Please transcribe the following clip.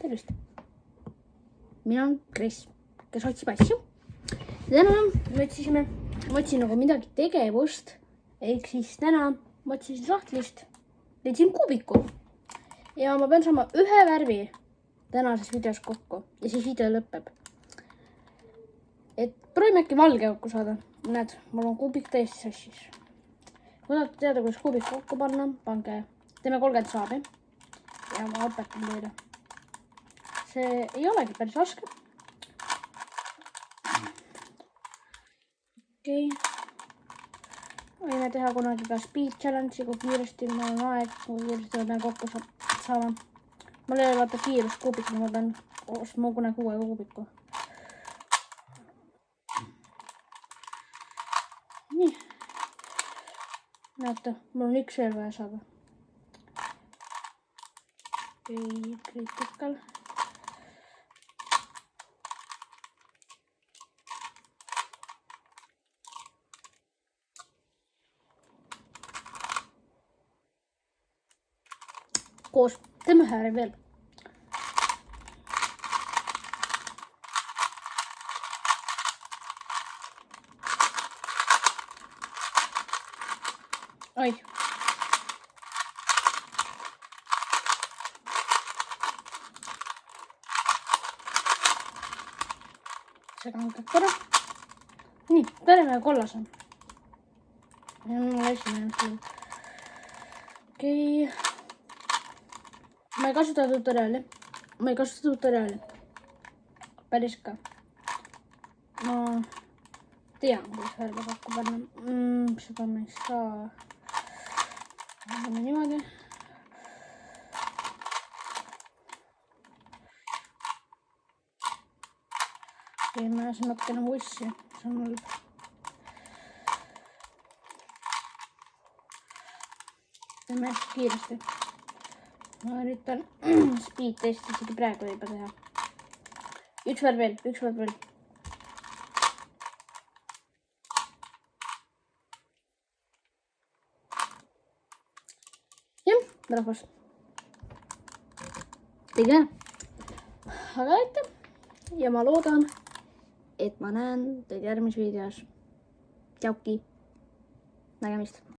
tervist! Mina olen Kris, kes otsib asju. Täna ma otsin nagu midagi tegevust. Ehk siis täna ma otsisin sahtlist, leidsin kuubiku. Ja ma pean saama ühe värvi tänases videos kokku. Ja siis video lõpeb. Et proovime äkki valge kokku saada. Näed, mul on kuubik täiesti sassis. Kui tahate teada, kuidas kuubik kokku panna, pange, teeme 30 saabi. Ja ma õpetan teile. See ei olegi päris raske. Okei. Võime teha kunagi ka speed challenge'i, kui kiiresti mul on aeg, kui kiiresti ma pean kokku saama. Mul ei ole vaata kiirust kuubik, ma pean ostma kunagi uue kuubiku. Nii. Näete, mul on üks veel vaja saada. Okei, critical. Koos, teeme ühe veel. Oi. Segan kõik ära. Nii, teeme kollase. Ja mul esimene. Okei. Ma ei kasuta tutoriaali. Päris ka. Ma tean, kuidas värve kokku panna. Seda ma ei saa. Teeme niimoodi. Teeme see natukene vussi. See on mul. Teeme hästi kiiresti. Ma üritan speed testi isegi praegu juba teha. Üks värv veel. Jah, rahvas. Tege. Aga aitäh. Ja ma loodan, et ma näen teid järgmises videos. Tšauki. Nägemist.